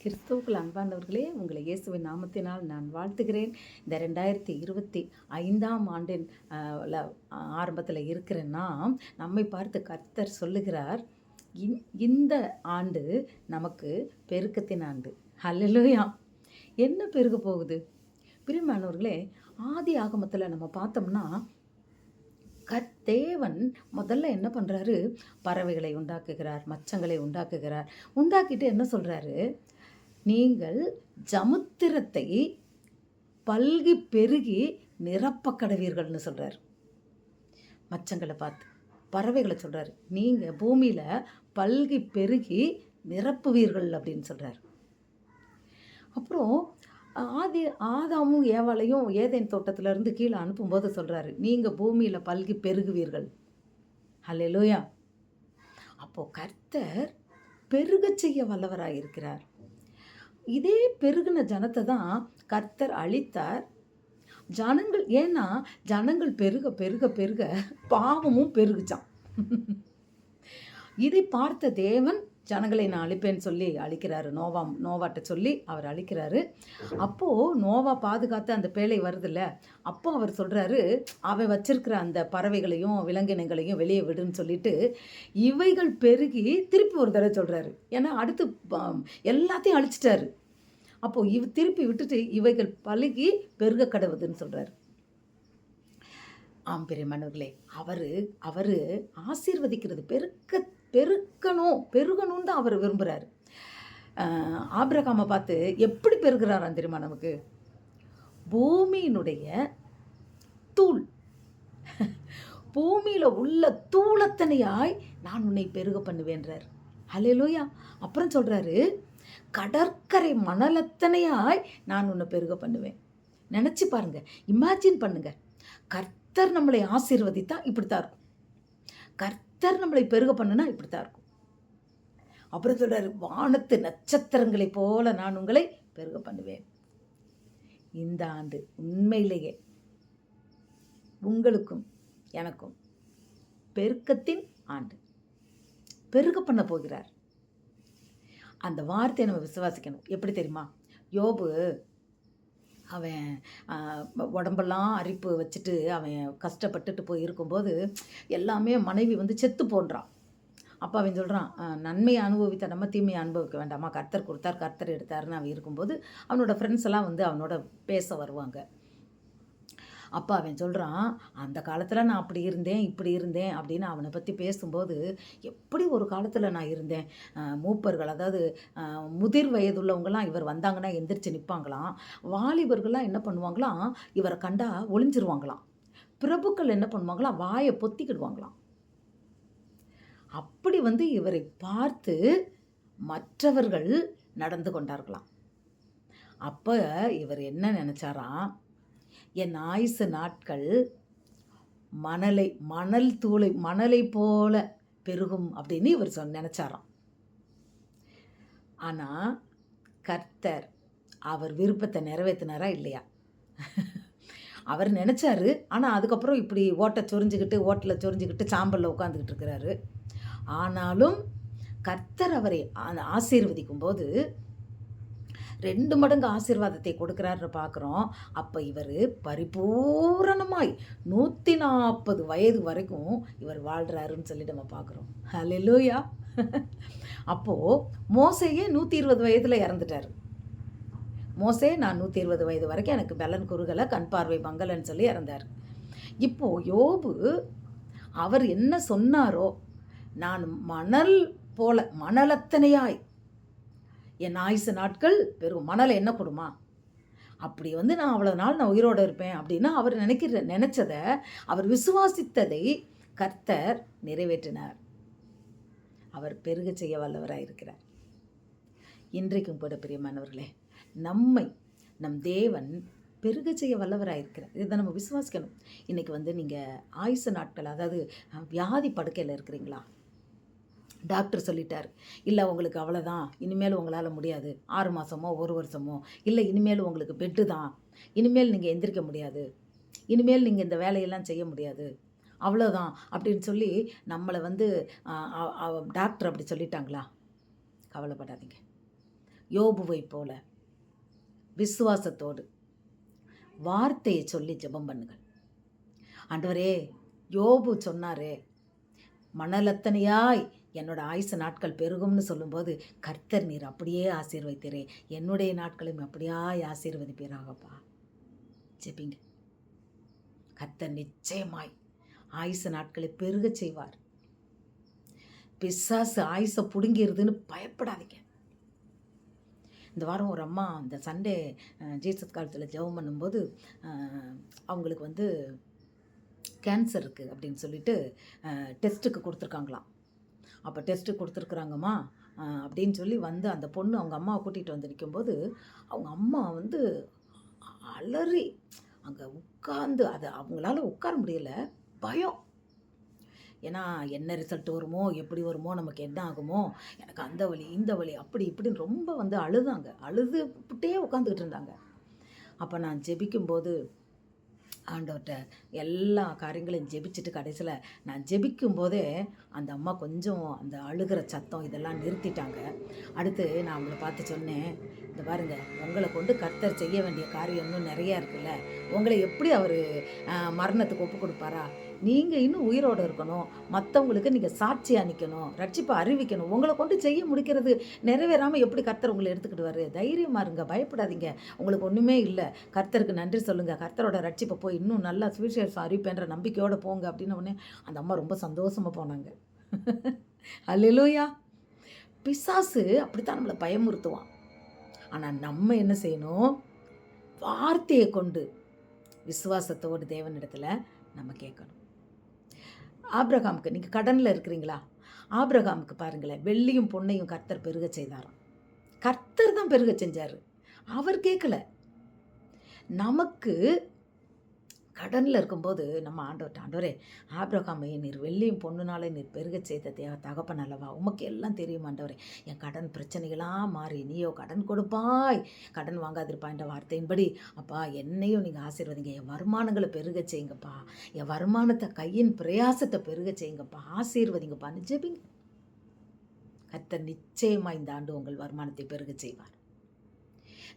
கிறிஸ்துவுக்குள் அன்பானவர்களே, உங்களை இயேசுவின் நாமத்தினால் நான் வாழ்த்துகிறேன். இந்த 2025ஆம் ஆண்டின் ஆரம்பத்தில் இருக்கிற நாம் நம்மை பார்த்து கர்த்தர் சொல்லுகிறார், இந்த ஆண்டு நமக்கு பெருக்கத்தின் ஆண்டு. ஹல்லேலூயா! என்ன பெருக போகுது? பிரியமானவர்களே, ஆதி ஆகமத்தில் நம்ம பார்த்தோம்னா தேவன் முதல்ல என்ன பண்ணுறாரு? பறவைகளை உண்டாக்குகிறார், மச்சங்களை உண்டாக்குகிறார். உண்டாக்கிட்டு என்ன சொல்கிறாரு? நீங்கள் சமுத்திரத்தை பல்கி பெருகி நிரப்ப கடவீர்கள்னு சொல்கிறார். மச்சங்களை பார்த்து பறவைகளை சொல்கிறார், நீங்கள் பூமியில் பல்கி பெருகி நிரப்புவீர்கள் அப்படின்னு சொல்கிறார். அப்புறம் ஆதாமும் ஏவாளையும் ஏதேன் தோட்டத்திலேருந்து கீழே அனுப்பும்போது சொல்கிறாரு, நீங்கள் பூமியில் பல்கி பெருகுவீர்கள். ஹல்லேலூயா! அப்போது கர்த்தர் பெருகச் செய்ய வல்லவராக இருக்கிறார். இதே பெருகின ஜனத்தை தான் கர்த்தர் அழித்தார். ஜனங்கள் பெருக பெருக பெருக பாவமும் பெருகுச்சான். இதை பார்த்த தேவன் ஜனங்களை நான் அழிப்பேன்னு சொல்லி அழிக்கிறாரு. நோவாட்ட சொல்லி அவர் அழிக்கிறாரு. அப்போது நோவா பாதுகாத்து அந்த பேழை வருதில்ல, அப்போ அவர் சொல்கிறாரு, அவன் வச்சிருக்கிற அந்த பறவைகளையும் விலங்கினங்களையும் வெளியே விடுன்னு சொல்லிட்டு இவைகள் பெருகி திருப்பி ஒரு தடவை சொல்கிறாரு. ஏன்னா அடுத்து எல்லாத்தையும் அழிச்சிட்டாரு. அப்போது திருப்பி விட்டுட்டு இவைகள் பழுகி பெருக கடவுதுன்னு சொல்கிறார். பிரியமானவர்களே, அவர் ஆசீர்வதிக்கிறது பெருகணும்னு தான் அவர் விரும்புகிறார். ஆபிரகாமை பார்த்து எப்படி பெருகிறாராம் தெரியுமா? நமக்கு பூமியினுடைய தூள், பூமியில் உள்ள தூளத்தனையாய் நான் உன்னை பெருக பண்ணுவேன்றார். ஹல்லேலூயா! அப்புறம் சொல்கிறாரு, கடற்கரை மணலத்தனையாய் நான் உன்னை பெருக பண்ணுவேன். நினச்சி பாருங்க, இமேஜின் பண்ணுங்க. கர்த்தர் நம்மளை ஆசீர்வதித்தா இப்படித்தான் இருக்கும். கர்த்தர் நம்மளை பெருக பண்ணுனா இப்படித்தான் இருக்கும். அப்புறம் சொல்றாரு, வானத்து நட்சத்திரங்களை போல நான் உங்களை பெருக பண்ணுவேன். இந்த ஆண்டு உண்மையிலேயே உங்களுக்கும் எனக்கும் பெருக்கத்தின் ஆண்டு. பெருக பண்ண போகிறார். அந்த வார்த்தையை நம்ம விசுவாசிக்கணும். எப்படி தெரியுமா? யோபு அவன் உடம்பெல்லாம் அரிப்பு வச்சுட்டு அவன் கஷ்டப்பட்டுட்டு போய் இருக்கும்போது எல்லாமே மனைவி செத்து போன்றான். அப்போ அவன் சொல்கிறான், நன்மையை அனுபவித்த நம்ம தீமையை அனுபவிக்க வேண்டாமா? கர்த்தர் கொடுத்தார், கர்த்தர் எடுத்தாருன்னு அவன் இருக்கும்போது அவனோட ஃப்ரெண்ட்ஸ் எல்லாம் அவனோட பேச வருவாங்க. அப்போ அவன் சொல்கிறான், அந்த காலத்தில் நான் அப்படி இருந்தேன் இப்படி இருந்தேன் அப்படின்னு அவனை பற்றி பேசும்போது, எப்படி ஒரு காலத்தில் நான் இருந்தேன். மூப்பர்கள், அதாவது முதிர் வயதுள்ளவங்களாம் இவர் வந்தாங்கன்னா எந்திரிச்சு நிற்பாங்களாம். வாலிபர்கள்லாம் என்ன பண்ணுவாங்களாம், இவரை கண்டா ஒளிஞ்சிருவாங்களாம். பிரபுக்கள் என்ன பண்ணுவாங்களாம், வாயை பொத்திக்கிடுவாங்களாம். அப்படி இவரை பார்த்து மற்றவர்கள் நடந்து கொண்டார்களாம். அப்போ இவர் என்ன நினச்சாராம், என் ஆயுசு நாட்கள் மணலை போல பெருகும் அப்படின்னு இவர் நினச்சாராம். ஆனால் கர்த்தர் அவர் விருப்பத்தை நிறைவேற்றினாரா இல்லையா? அவர் நினச்சாரு. ஆனால் அதுக்கப்புறம் இப்படி ஓட்டில் சொரிஞ்சுக்கிட்டு சாம்பலில் உட்காந்துக்கிட்டு இருக்கிறாரு. ஆனாலும் கர்த்தர் அவரை ஆசீர்வதிக்கும் போது 2 மடங்கு ஆசீர்வாதத்தை கொடுக்குறாருன்னு பார்க்குறோம். அப்போ இவர் பரிபூரணமாய் 140 வயது வரைக்கும் இவர் வாழ்கிறாருன்னு சொல்லி நம்ம பார்க்குறோம். ஹல்லேலூயா! அப்போது மோசேயே 120 வயதில் இறந்துட்டார். மோசே, நான் 120 வயது வரைக்கும் எனக்கு பலன் குறுகலை, கண் பார்வை மங்கலன்னு சொல்லி இறந்தார். இப்போது யோபு அவர் என்ன சொன்னாரோ, நான் மணலத்தனையாய் என் ஆயுசு நாட்கள் பெரும். மணலை என்ன கொடுமா? அப்படி நான் அவ்வளோ நாள் நான் உயிரோடு இருப்பேன் அப்படின்னா அவர் நினச்சதை, அவர் விசுவாசித்ததை கர்த்தர் நிறைவேற்றினார். அவர் பெருக செய்ய வல்லவராக இருக்கிறார். இன்றைக்கும் கூட பிரியமானவர்களே, நம் தேவன் பெருக செய்ய வல்லவராக இருக்கிறார். இதை நம்ம விசுவாசிக்கணும். இன்றைக்கி நீங்கள் ஆயுசு நாட்கள், அதாவது வியாதி படுக்கையில் இருக்கிறீங்களா? டாக்டர் சொல்லிட்டார், இல்லை உங்களுக்கு அவ்வளோதான், இனிமேல் உங்களால் முடியாது, 6 மாதமோ 1 வருஷமோ, இல்லை இனிமேல் உங்களுக்கு பெட்டு தான், இனிமேல் நீங்கள் எந்திரிக்க முடியாது, இனிமேல் நீங்கள் இந்த வேலையெல்லாம் செய்ய முடியாது, அவ்வளோதான் அப்படின்னு சொல்லி நம்மளை டாக்டர் அப்படி சொல்லிட்டாங்களா? கவலைப்படாதீங்க. யோபுவை போல விசுவாசத்தோடு வார்த்தையை சொல்லி ஜெபம் பண்ணுங்கள். ஆண்டவரே, யோபு சொன்னாரே, மணலத்தனையாய் என்னோட ஆயுசு நாட்கள் பெருகும்னு சொல்லும்போது, கர்த்தர் நீர் அப்படியே ஆசீர்வதித்தீரே, என்னுடைய நாட்களையும் அப்படியாய் ஆசீர்வதிப்பீராகப்பா. ஜெபிங்க. கர்த்தர் நிச்சயமாய் ஆயுசு நாட்களை பெருகச் செய்வார். பிசாசு ஆயுசை பிடுங்கிருதுன்னு பயப்படாதீங்க. இந்த வாரம் ஒரு அம்மா அந்த சண்டே ஜீசஸ் காலத்தில் ஜெபம் பண்ணும்போது அவங்களுக்கு வந்து கேன்சர் இருக்குது அப்படின்னு சொல்லிட்டு டெஸ்ட்டுக்கு கொடுத்துருக்காங்களாம். அப்போ டெஸ்ட்டு கொடுத்துருக்குறாங்கம்மா அப்படின்னு சொல்லி வந்து அந்த பொண்ணு அவங்க அம்மாவை கூட்டிகிட்டு வந்து நிற்கும்போது அவங்க அம்மா வந்து அலறி அங்கே உட்கார்ந்து அதை அவங்களால உட்கார முடியலை, பயம். ஏன்னா என்ன ரிசல்ட் வருமோ, எப்படி வருமோ, நமக்கு என்ன ஆகுமோ, எனக்கு அந்த வலி இந்த வலி அப்படி இப்படின்னு ரொம்ப வந்து அழுதாங்க. அழுதுகிட்டே உட்காந்துக்கிட்டு இருந்தாங்க. அப்போ நான் ஜெபிக்கும்போது ஆண்டவர்கிட்ட எல்லா காரியங்களையும் ஜெபிச்சுட்டு கடைசியில் நான் ஜெபிக்கும் போதே அந்த அம்மா கொஞ்சம் அந்த அழுகிற சத்தம் இதெல்லாம் நிறுத்திட்டாங்க. அடுத்து நான் அவங்கள பார்த்து சொன்னேன், இந்த பாருங்க, உங்களை கொண்டு கர்த்தர் செய்ய வேண்டிய காரியம் இன்னும் நிறையா இருக்குல்ல, உங்களை எப்படி அவர் மரணத்துக்கு ஒப்பு கொடுப்பாரா? நீங்கள் இன்னும் உயிரோடு இருக்கணும், மற்றவங்களுக்கு நீங்கள் சாட்சியாக நிற்கணும், ரட்சிப்பை அறிவிக்கணும். உங்களை கொண்டு செய்ய முடிக்கிறது நிறைவேறாமல் எப்படி கர்த்தர் உங்களை எடுத்துக்கிடுவார்? தைரியமாக இருங்க, பயப்படாதீங்க, உங்களுக்கு ஒன்றுமே இல்லை, கர்த்தருக்கு நன்றி சொல்லுங்கள், கர்த்தரோட ரட்சிப்பை போய் இன்னும் நல்லா சுவிசேஷம் அறிவிப்பேன்ற நம்பிக்கையோடு போங்க அப்படின்னு உடனே அந்த அம்மா ரொம்ப சந்தோஷமாக போனாங்க. அல்லேலூயா. பிசாசு அப்படித்தான் நம்மளை பயமுறுத்துவான். ஆனால் நம்ம என்ன செய்யணும்? வார்த்தையை கொண்டு விசுவாசத்தோடு தேவனிடத்தில் நம்ம கேட்கணும். ஆபிரகாமுக்கு, நீங்கள் கடனில் இருக்கிறீங்களா? ஆபிரகாமுக்கு பாருங்களேன், வெள்ளியும் பொன்னையும் கர்த்தர் பெருக செய்தாராம். கர்த்தர் தான் பெருக செஞ்சார், அவர் கேட்கல. நமக்கு கடனில் இருக்கும்போது நம்ம ஆண்டவரே, ஆபிரகாமை நீர் வெள்ளியும் பொண்ணுனாலே நீர் பெருக செய்த தகப்பன் அல்லவா, உமக்கு எல்லாம் தெரியும் ஆண்டவரே, என் கடன் பிரச்சனைகளாக மாறி நீயோ கடன் கொடுப்பாய், கடன் வாங்காதிருப்பாய்ன்ற வார்த்தையின்படி அப்பா என்னையும் நீங்கள் ஆசீர்வதிங்க, என் வருமானங்களை பெருக செய்யுங்கப்பா, என் வருமானத்தை கையின் பிரயாசத்தை பெருக செய்யுங்கப்பா, ஆசீர்வதிங்கப்பான்னு ஜெபிங்க. கர்த்தர் நிச்சயமாக இந்த ஆண்டு உங்கள் வருமானத்தை பெருக செய்வார்.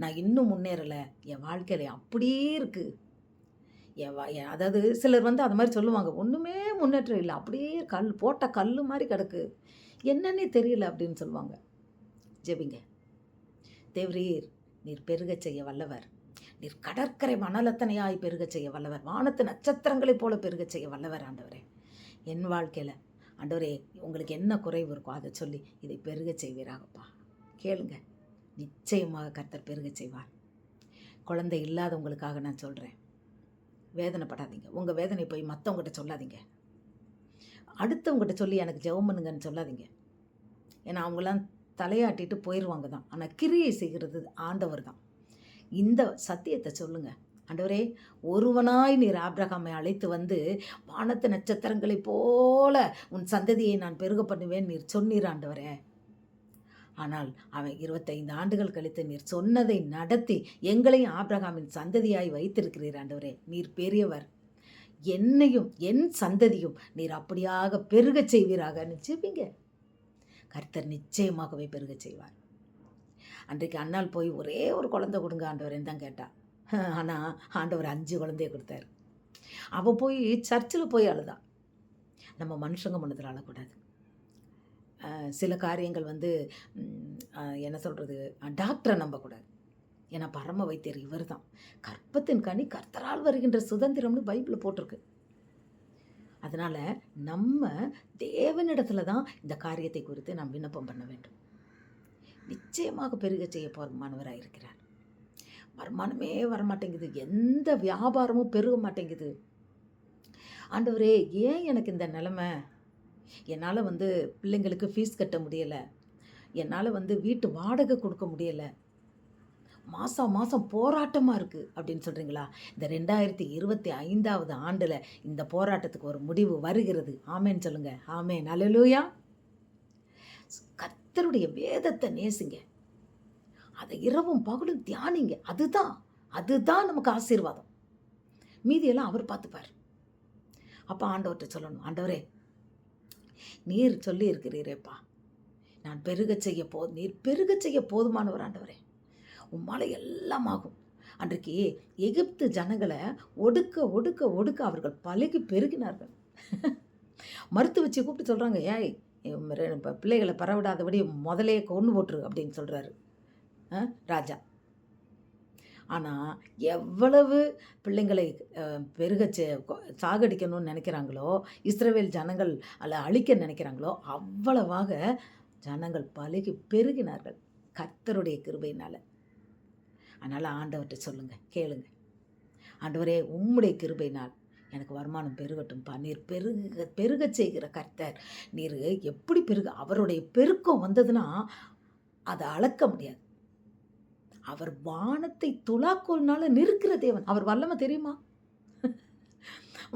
நான் இன்னும் முன்னேறலை, என் வாழ்க்கையில் அப்படியே இருக்குது, அதாவது சிலர் வந்து அது மாதிரி சொல்லுவாங்க, ஒன்றுமே முன்னேற்றம் இல்லை, அப்படியே போட்ட கல் மாதிரி கிடக்கு, என்னன்னே தெரியல அப்படின்னு சொல்லுவாங்க. ஜெபிங்க. தேவரீர் நீர் பெருக செய்ய வல்லவர், நீர் கடற்கரை மணலத்தனையாய் பெருக செய்ய வல்லவர், வானத்து நட்சத்திரங்களைப் போல பெருக செய்ய வல்லவர் ஆண்டவரே. என் வாழ்க்கையில் ஆண்டவரே உங்களுக்கு என்ன குறைவு இருக்கோ அதை சொல்லி இதை பெருக செய்வீராகப்பா. கேளுங்க, நிச்சயமாக கர்த்தர் பெருக செய்வார். குழந்தை இல்லாதவங்களுக்காக நான் சொல்கிறேன், வேதனைப்படாதீங்க. உங்கள் வேதனை போய் மற்றவங்ககிட்ட சொல்லாதீங்க, அடுத்தவங்ககிட்ட சொல்லி எனக்கு ஜெபம் பண்ணுங்கன்னு சொல்லாதீங்க. ஏன்னா அவங்களாம் தலையாட்டிட்டு போயிடுவாங்க தான், ஆனால் கிரியை செய்கிறது ஆண்டவர் தான். இந்த சத்தியத்தை சொல்லுங்கள், ஆண்டவரே ஒருவனாய் நீர் ஆபிரகாமை அழைத்து வந்து வானத்து நட்சத்திரங்களைப் போல உன் சந்ததியை நான் பெருக பண்ணுவேன் நீர் சொன்னீர் ஆண்டவரே. ஆனால் அவன் 25 ஆண்டுகள் கழித்து நீர் சொன்னதை நடத்தி எங்களையும் ஆபிரகாமின் சந்ததியாய் வைத்திருக்கிறீர் ஆண்டவரே. நீர் பெரியவர், என்னையும் என் சந்ததியும் நீர் அப்படியாக பெருக செய்வீராக ஜெபிங்க. கர்த்தர் நிச்சயமாகவே பெருக செய்வார். அன்றைக்கு அண்ணால் போய் ஒரே ஒரு குழந்தை கொடுங்க ஆண்டவரேன்னு தான் கேட்டா, ஆனால் ஆண்டவர் 5 குழந்தைய கொடுத்தாரு. அவள் போய் சர்ச்சில் போய் அழுதா. நம்ம மனுஷங்க மனதில் அழக்கூடாது. சில காரியங்கள் வந்து என்ன சொல்கிறது, டாக்டரை நம்பக்கூடாது. ஏன்னா பரம வைத்தியர் இவர் தான். கற்பத்தின் கனி கர்த்தரால் வருகின்ற சுதந்திரம்னு பைபிளில் போட்டிருக்கு. அதனால் நம்ம தேவனிடத்துல தான் இந்த காரியத்தை குறித்து நாம் விண்ணப்பம் பண்ண வேண்டும். நிச்சயமாக பெருக செய்ய போகிறமானவராக இருக்கிறார். வருமானமே வரமாட்டேங்குது, எந்த வியாபாரமும் பெருக மாட்டேங்குது. ஆண்டவரே ஏன் எனக்கு இந்த நிலைமை? என்னால் வந்து பிள்ளைங்களுக்கு ஃபீஸ் கட்ட முடியலை, என்னால் வந்து வீட்டு வாடகை கொடுக்க முடியலை, மாதம் போராட்டமாக இருக்குது அப்படின்னு சொல்கிறீங்களா? இந்த 2025 ஆண்டில் இந்த போராட்டத்துக்கு ஒரு முடிவு வருகிறது. ஆமேன்னு சொல்லுங்கள். ஆமேன். அல்லேலூயா. கர்த்தருடைய வேதத்தை நேசிங்க, அதை இரவும் பகலும் தியானிங்க. அதுதான் நமக்கு ஆசீர்வாதம். மீதியெல்லாம் அவர் பார்த்துப்பார். அப்போ ஆண்டவர்கிட்ட சொல்லணும், ஆண்டவரே நீர் சொல்லி இருக்கிறீரேப்பா, நான் பெருகச் செய்ய நீர் பெருகச் செய்ய போதுமானவர் ஆண்டவரே. உம்மால எல்லாம் ஆகும். அன்றைக்கு எகிப்து ஜனங்களை ஒடுக்க ஒடுக்க ஒடுக்க அவர்கள் பலுகி பெருகினார்கள். மருத்துவ வச்சு கூப்பிட்டு சொல்கிறாங்க, ஏய் பிள்ளைகளை பரவிடாதபடி முதலே கொன்று போட்டுரு அப்படின்னு சொல்கிறாரு ராஜா. ஆனால் எவ்வளவு பிள்ளைங்களை சாகடிக்கணும்னு நினைக்கிறாங்களோ, இஸ்ரவேல் ஜனங்கள் அழிக்க நினைக்கிறாங்களோ, அவ்வளவாக ஜனங்கள் பலுகி பெருகினார்கள் கர்த்தருடைய கிருபையினால். அதனால் ஆண்டவர்கிட்ட சொல்லுங்கள், கேளுங்க, ஆண்டவரே உம்முடைய கிருபையினால் எனக்கு வருமானம் பெருகட்டும்ப்பா. நீர் பெருக செய்கிற கர்த்தர். நீர் எப்படி அவருடைய பெருக்கம் வந்ததுன்னா அதை அளக்க முடியாது. அவர் வானத்தை துலாக்கோல்னால நிற்கிற தேவன். அவர் வல்லமை தெரியுமா?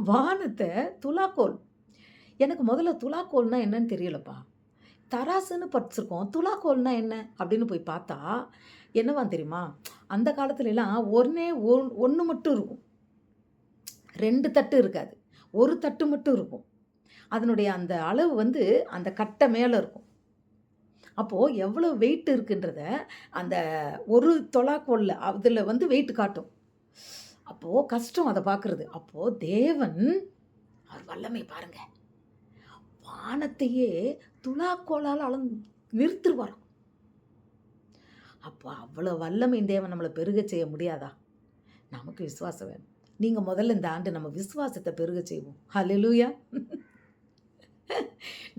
வானத்தை துலாக்கோல். எனக்கு முதல்ல துலாக்கோல்னா என்னன்னு தெரியலப்பா. தராசுன்னு படிச்சிருக்கோம், துலாக்கோல்னா என்ன அப்படின்னு போய் பார்த்தா என்னவா தெரியுமா? அந்த காலத்துலலாம் ஒன்று மட்டும் இருக்கும், 2 தட்டு இருக்காது, ஒரு தட்டு மட்டும் இருக்கும். அதனுடைய அந்த அளவு அந்த கட்டை மேலே இருக்கும். அப்போது எவ்வளோ வெயிட் இருக்குன்றத அந்த ஒரு துலாக்கோல்ல அதில் வெயிட் காட்டும். அப்போது கஷ்டம் அதை பார்க்குறது. அப்போது தேவன் அவர் வல்லமை பாருங்க, வானத்தையே துலாக்கோலால் நிறுத்துவார். அப்போ அவ்வளோ வல்லமை தேவன் நம்மளை பெருக செய்ய முடியாதா? நமக்கு விசுவாசம் வேணும். நீங்கள் முதல்ல இந்த ஆண்டு நம்ம விசுவாசத்தை பெருக செய்வோம். ஹல்லேலூயா.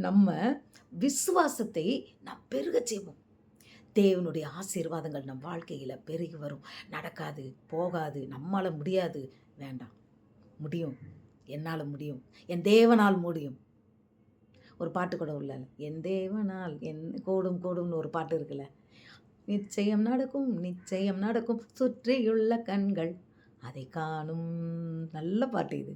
நம்ம விசுவாசத்தை நாம் பெருக செய்வோம். தேவனுடைய ஆசீர்வாதங்கள் நம் வாழ்க்கையில் பெருகி வரும். நடக்காது, போகாது, நம்மால் முடியாது, வேண்டாம், முடியும், என்னால் முடியும், என் தேவனால் முடியும். ஒரு பாட்டு கூட உள்ள, என் தேவனால் கூடும் கூடும்னு ஒரு பாட்டு இருக்குல்ல, நிச்சயம் நடக்கும் நிச்சயம் நடக்கும் சுற்றியுள்ள கண்கள் அதை காணும். நல்ல பாட்டு இது.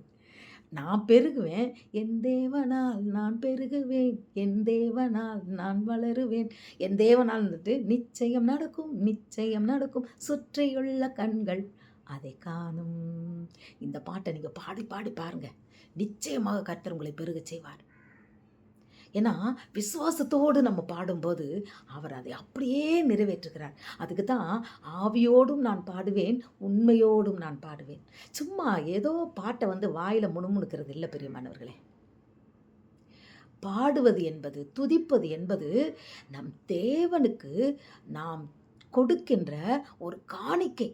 நான் பெருகுவேன், என் தேவனால் நான் பெருகுவேன், என் தேவனால் நான் வளருவேன். என் தேவனால் நிச்சயம் நடக்கும் நிச்சயம் நடக்கும் சுற்றியுள்ள கண்கள் அதை காணும். இந்த பாட்டை நீங்கள் பாடி பாடி பாருங்க, நிச்சயமாக கர்த்தர் உங்களை பெருக செய்வார். ஏன்னா விசுவாசத்தோடு நம்ம பாடும்போது அவர் அதை அப்படியே நிறைவேற்றுகிறார். அதுக்கு தான் ஆவியோடும் நான் பாடுவேன், உண்மையோடும் நான் பாடுவேன். சும்மா ஏதோ பாட்டை வாயில் முணுமுணுக்கிறது இல்லை பிரியமானவர்களே. பாடுவது என்பது, துதிப்பது என்பது நம் தேவனுக்கு நாம் கொடுக்கின்ற ஒரு காணிக்கை.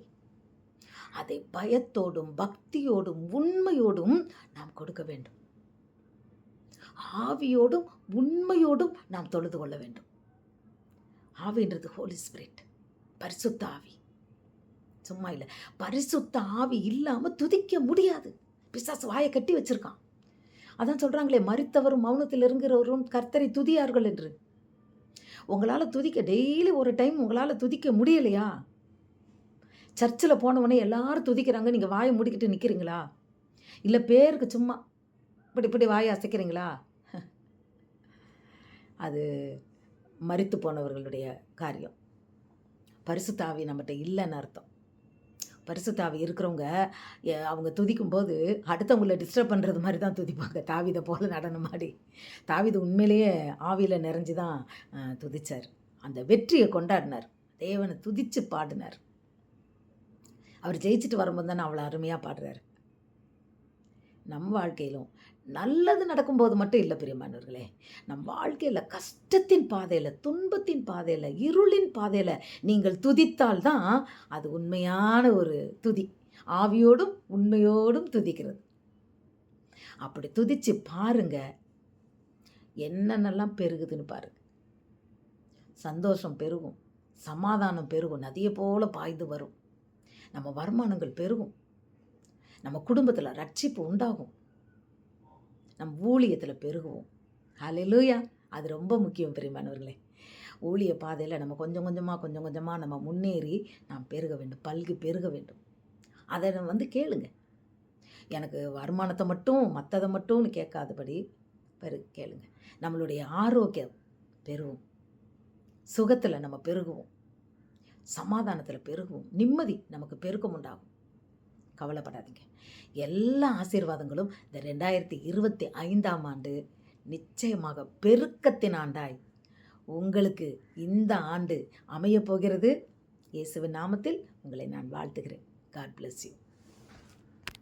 அதை பயத்தோடும் பக்தியோடும் உண்மையோடும் நாம் கொடுக்க வேண்டும். ஆவியோடும் உண்மையோடும் நாம் தொழுது கொள்ள வேண்டும். ஆவின்றது ஹோலி ஸ்பிரிட், பரிசுத்த ஆவி. சும்மா இல்லை, பரிசுத்த ஆவி இல்லாமல் துதிக்க முடியாது. பிசாசு வாயை கட்டி வச்சிருக்கான். அதான் சொல்கிறாங்களே, மரித்தவரும் மௌனத்தில் இருக்கிறவரும் கர்த்தரை துதியார்கள் என்று. உங்களால் துதிக்க டெய்லி ஒரு டைம் உங்களால் துதிக்க முடியலையா? சர்ச்சில் போனவொடனே எல்லாரும் துதிக்கிறாங்க, நீங்கள் வாயை மூடிக்கிட்டு நிற்கிறீங்களா? இல்லை பேருக்கு சும்மா இப்படி இப்படி வாயை அசைக்கிறீங்களா? அது மரித்து போனவர்களுடைய காரியம். பரிசுத்த ஆவி நம்மகிட்ட இல்லைன்னு அர்த்தம். பரிசுத்த ஆவி இருக்கிறவங்க அவங்க துதிக்கும்போது அடுத்தவங்களை டிஸ்டர்ப் பண்ணுறது மாதிரி தான் துதிப்பாங்க. தாவீதை போல நடனம் ஆடி. தாவீது உண்மையிலேயே ஆவியில் நிறைஞ்சு தான் துதித்தார். அந்த வெற்றியை கொண்டாடினார், தேவனை துதித்து பாடினார். அவர் ஜெயிச்சுட்டு வரும்போது தானே அவ்வளோ அருமையாக பாடுறாரு. நம் வாழ்க்கையிலும் நல்லது நடக்கும்போது மட்டும் இல்லை பிரியமானவர்களே, நம் வாழ்க்கையில் கஷ்டத்தின் பாதையில், துன்பத்தின் பாதையில், இருளின் பாதையில் நீங்கள் துதித்தால் தான் அது உண்மையான ஒரு துதி. ஆவியோடும் உண்மையோடும் துதிக்கிறது. அப்படி துதிச்சு பாருங்க, என்னென்னலாம் பெருகுதுன்னு பாருங்க. சந்தோஷம் பெருகும், சமாதானம் பெருகும், நதியை போல பாய்ந்து வரும். நம்ம வருமானங்கள் பெருகும், நம்ம குடும்பத்தில் ரட்சிப்பு உண்டாகும், நம் ஊழியத்தில் பெருகுவோம். ஹல்லேலூயா. அது ரொம்ப முக்கியம் பிரியமானவர்களே. ஊழிய பாதையில் நம்ம கொஞ்சம் கொஞ்சமாக நம்ம முன்னேறி நாம் பெருக வேண்டும், பல்கி பெருக வேண்டும். அதை கேளுங்க. எனக்கு வருமானத்தை மட்டும் மற்றதை மட்டும்னு கேட்காதபடி கேளுங்க. நம்மளுடைய ஆரோக்கியம் பெருகும், சுகத்தில் நம்ம பெருகுவோம், சமாதானத்தில் பெருகுவோம், நிம்மதி நமக்கு பெருக்கம் உண்டாகும். கவலைப்படாதீங்க. எல்லா ஆசீர்வாதங்களும் இந்த 2025ஆம் ஆண்டு நிச்சயமாக பெருக்கத்தின் ஆண்டாய் உங்களுக்கு இந்த ஆண்டு அமையப் போகிறது. இயேசுவின் நாமத்தில் உங்களை நான் வாழ்த்துகிறேன். God bless you.